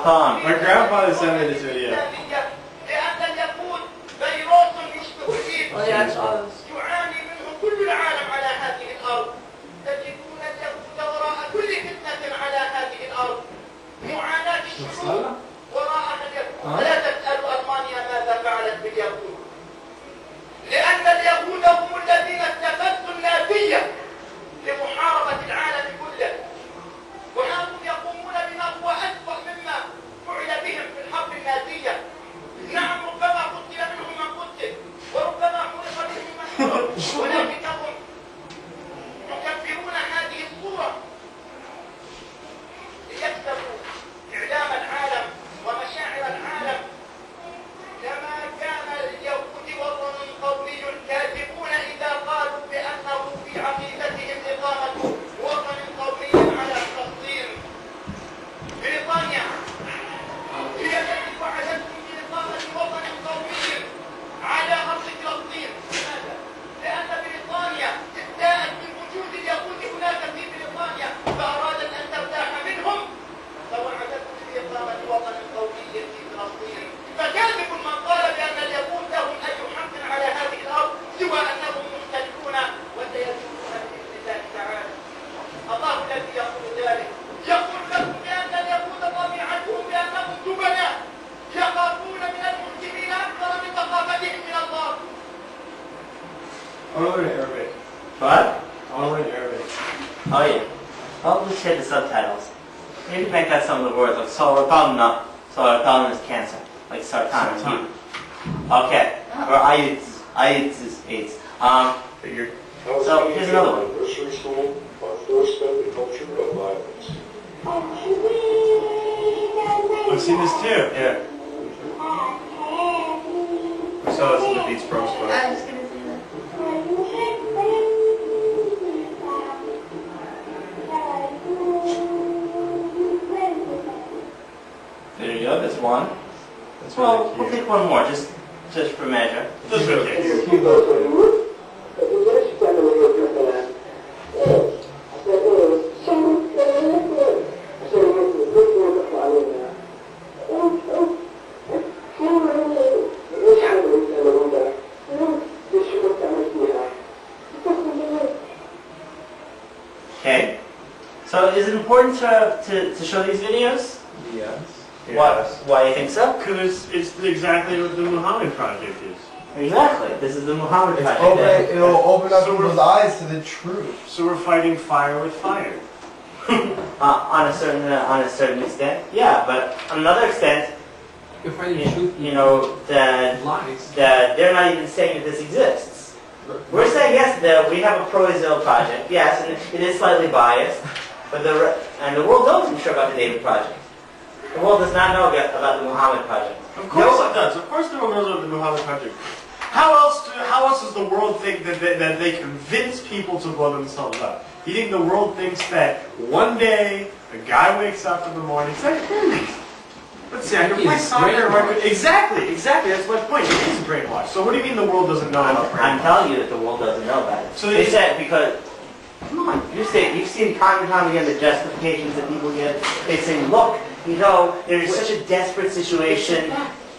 Satan. My grandfather sent me this video. Oh yeah, I saw this. يعاني منه كل العالم على هذه الأرض. تجدون اليهود وراء كل فتنة على هذه الأرض. معاناة الشعوب وراءها اليهود. لا تسألوا ألمانيا ماذا فعلت باليهود. لأن اليهود هم الذين اتخذوا النازية لمحاربة العالم كله. وهم يقومون بما هو أسوأ مما فعل بهم في الحرب النازية. نعم ربما قتل منهم من قتل وربما حرق بهم من حرق ولكنهم يكفرون هذه الصورة ليكسبوا إعلام العالم ومشاعر العالم. كما كان لليهود وطن قومي كاذبون إذا قالوا بأنه في عقيدتهم إقامة وطن قومي على فلسطين. بريطانيا هي التي وعدتهم بإقامة وطن قومي على أرض فلسطين. لماذا؟ لأن بريطانيا ادعت بوجود اليهود هناك في بريطانيا فأرادت أن ترتاح منهم فوعدتهم بإقامة وطن قومي في فلسطين. فكاذب من قال بأن اليهود لهم أي حق على هذه الأرض سوى أنهم مختلفون وسيزولون بإذن الله تعالى. الله الذي يقول ذلك يقول لكم بأن اليهود طبيعتهم بأنهم جبناء يخافون من المسلمين أكثر من ثقافتهم من الله. I want to learn Arabic. What? I want to learn Arabic. Oh yeah. I'll just share the subtitles. Maybe make out some of the words like Saratanna. Saratanna is cancer. Like Sartan is Sartan. Okay. Or AIDS is AIDS. Figure. So here's another one. Nursery school, our first step in culture of violence. I've seen this too. Yeah. I saw this in the Beats Pro spot. I was gonna say that. There you go. There's one. That's Well, really we'll cute. pick one more just for measure. Just for kids. Okay. So is it important to show these videos? Yes. Why do you think so? Because it's exactly what the Muhammad Project is. Exactly. This is the Muhammad It's Project. it'll open up So people's eyes to the truth. So we're fighting fire with fire. On a certain extent, yeah. But on another extent, You're fighting truth. you know that Lies. they're not even saying that this exists. We're saying yes, that we have a pro-Israel project, yes, and it is slightly biased, but the world knows, I'm sure, about the David Project. The world does not know about the Muhammad Project. Of course it does. Of course the world knows about the Muhammad Project. How else does the world think that they convince people to blow themselves up? Do you think the world thinks that one day a guy wakes up in the morning and says, let's see, I can play He's soccer. or I could-" brainwashed. Exactly. That's my point. It is brainwashed. So what do you mean the world doesn't know about I'm brainwash? telling you that the world doesn't know about it. So They they- said because, come on, you've seen time and time again the justifications that people get. They say, look, you know, there's such a desperate situation.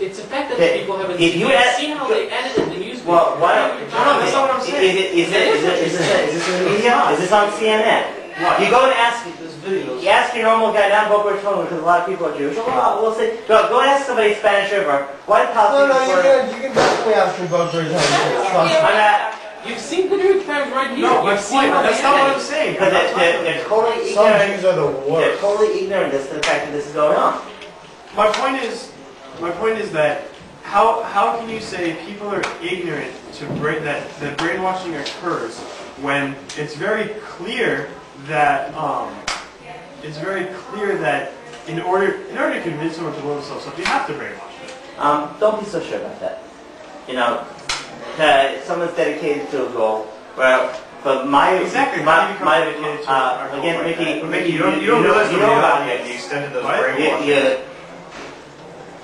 It's a fact that Okay, people haven't if you ask- seen how they edited the news. Well, why don't No, that's not what I'm saying. Is this in the media? Is this on CNN? What? You go and ask, There's videos. you ask your normal guy down Boca Raton because a lot of people are Jewish. Well, we'll say, go and ask somebody Spanish River. Why No, politics you can definitely ask from both ways. I'm not, You've seen the New York Times right here. No, You've that's seen how not they what I'm edit. saying. because they're totally Some ignorant. Jews are the They're worst. totally ignorant as to the fact that this is going on. My point is that how can you say people are ignorant to that brainwashing occurs when it's very clear that in order to convince someone to blow themselves up, you have to brainwash them. Don't be so sure about that. You know, someone's dedicated to a goal. Well, but Exactly. How do you become my dedicated to a goal again, like Mickey, that? Mickey, you don't realize you the know about reality of the this. extent of those What? brainwashing.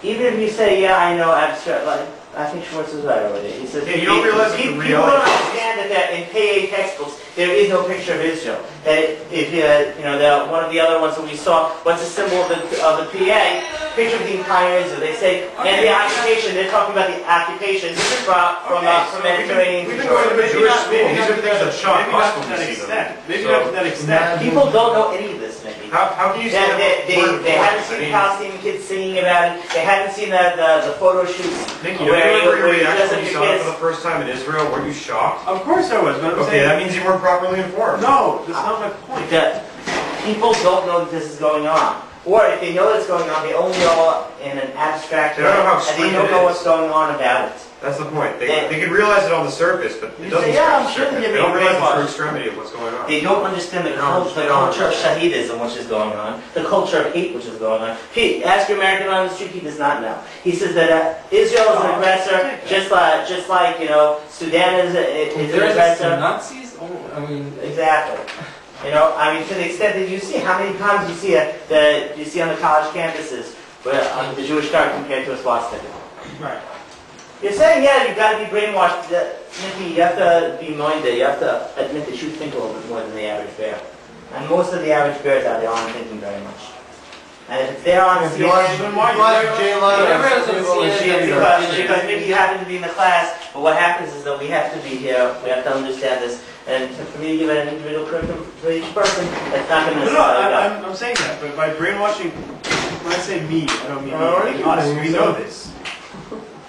Even if you say, yeah, I know abstract, like, I think Schwartz is right over there. He says, Yeah, you don't realize the people reality. don't understand that in KA textbooks, there is no picture of Israel. That if one of the other ones that we saw, what's the symbol of the PA? Picture of the entire Israel. They say, and the occupation. They're talking about the occupation from Mediterranean. We've been going to the Jewish school. These are things that shock us when we see them. Maybe not to that extent. People don't know any of this, maybe. How can you say They haven't seen Palestinian kids singing about it. They haven't seen the photo shoots. Nick, you remember your reaction when you saw it for the first time in Israel? Were you shocked? Of course I was, but I'm Okay, saying... that means you weren't properly informed. No, that's not my point. People don't know that this is going on. Or if they know it's going on, they only know in an abstract They don't know how and they extreme don't it know is. what's going on about it. That's the point. They can realize it on the surface, but it doesn't Yeah, I'm scratch sure the surface. they're They don't being realize the true brainwashed. extremity of what's going on. They don't understand the culture of Shahidism, which is going on, the culture of hate, which is going on. Pete, ask your American on the street, he does not know. He says that Israel is an aggressor, just like Sudan is an There's aggressor. Nazis? Oh, I mean, Exactly. To the extent that you see, how many times you see on the college campuses on the Jewish card compared to a swastika? Right. You're saying, yeah, you've got to be brainwashed. Nikki, you have to be minded. You have to admit that you think a little bit more than the average bear. And most of the average bears out there aren't thinking very much. And if they're on If you watch CNN, Jay Leno, because maybe you happen to be in the class, but what happens is that we have to be here, we have to understand this, and for me to give an individual curriculum for each person, that's not going to necessarily I'm saying that, but by brainwashing, when I say me, I don't mean Alright. us. We know this.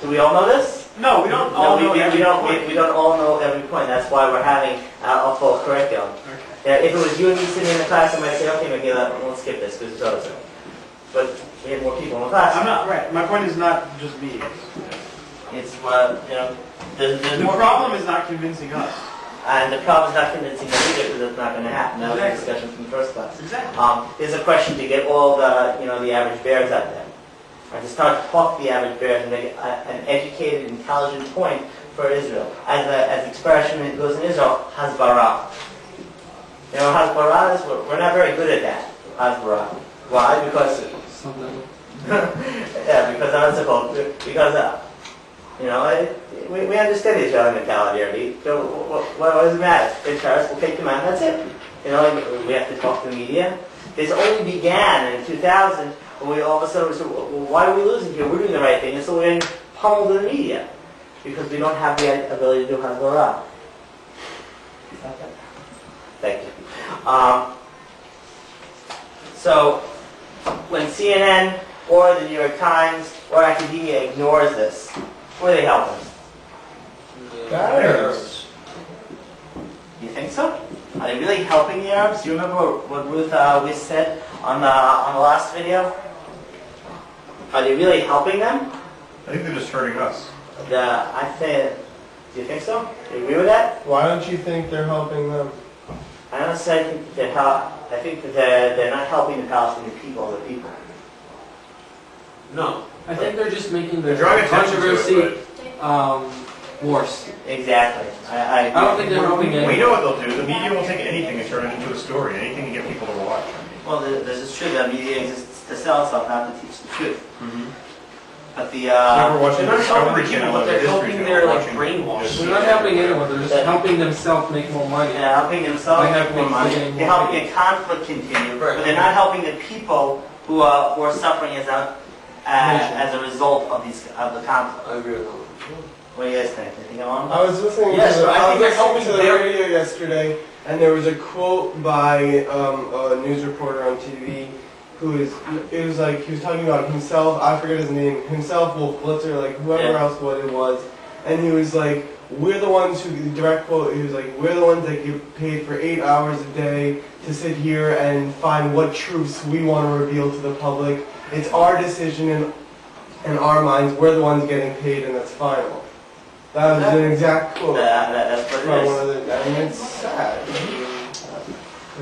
Do we all know this? No, we don't No, all we know every don't. point. We don't all know every point. That's why we're having a full curriculum. Okay. Yeah, if it was you and me sitting in the class, I might say, okay, Megillah, we'll skip this because it's other. But we have more people in the class. I'm not right. My point is not just me. It's there's The more problem people. is not convincing us. And the problem is not convincing them either because it's not going to happen. That was the Exactly. discussion from the first class. Exactly. There's a question to get all the average bears out there. Or to start to talk to the average bears and make an educated, intelligent point for Israel. As the expression that goes in Israel, Hasbara. Hasbara is, we're not very good at that. Hasbara. Why? Because, something. because what's it called? Because, we understand the Israeli mentality already. So what does it matter? It's terrorists, we'll take them out, that's it. We have to talk to the media. This only began in 2000, when we all of a sudden said, well, why are we losing here? We're doing the right thing. And so we're in pummel to the media. Because we don't have the ability to do Hasbara. Thank you. So, when CNN or the New York Times or academia ignores this, who are they helping? Arabs. You think so? Are they really helping the Arabs? Do you remember what Ruth Weiss said on the last video? Are they really helping them? I think they're just hurting us. I think. Do you think so? Do you agree with that? Why don't you think they're helping them? I don't say I think that they're not helping the Palestinian people, the people. No. I think they're just making the They're drawing attention to controversy it, worse. Exactly. I I don't think they're helping We anyone. know what they'll do. The media will take anything and turn it into a story, anything to get people to watch. Well, this is true. The media exists to sell itself, not to teach the truth. But the We're watching They're not helping Discovery people, Channel but or they're History helping Channel, their like watching brainwash. just- They're not helping anyone. They're just helping themselves make more money. helping themselves They have make more to money. make They're helping the conflict continue, but they're not helping the people who are suffering as a result of the conflict. I agree with that. What do you guys think? Anything along? I was listening Yes, to the, but I I think was they're listening to the helping radio yesterday, and there was a quote by a news reporter on TV who was, it was like, he was talking about himself, I forget his name, himself, Wolf Blitzer, like whoever Yeah. else what it was, and he was like, we're the ones who, direct quote, he was like, we're the ones that get paid for 8 hours a day to sit here and find what truths we want to reveal to the public. It's our decision in our minds, we're the ones getting paid, and that's final. That was an exact quote. That's what From it one is. of the, I mean, it's sad.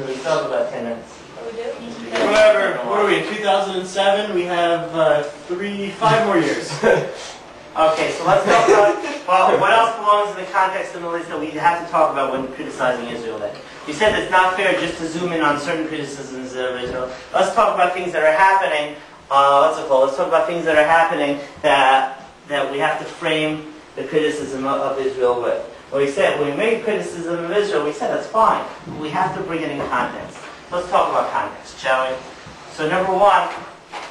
We still have about 10 minutes. Whatever. What are we, in 2007? We have 5 more years. Okay, so let's talk about, well, what else belongs in the context of the list that we have to talk about when criticizing Israel then? You said it's not fair just to zoom in on certain criticisms of Israel. Let's talk about things that are happening, let's talk about things that are happening that we have to frame the criticism of Israel with. When we made criticism of Israel, we said that's fine. But we have to bring it in context. Let's talk about context, shall we? So number one,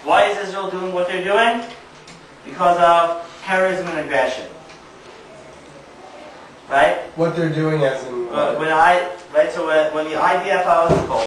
why is Israel doing what they're doing? Because of terrorism and aggression. Right? What they're doing as in... When the IDF, I was told,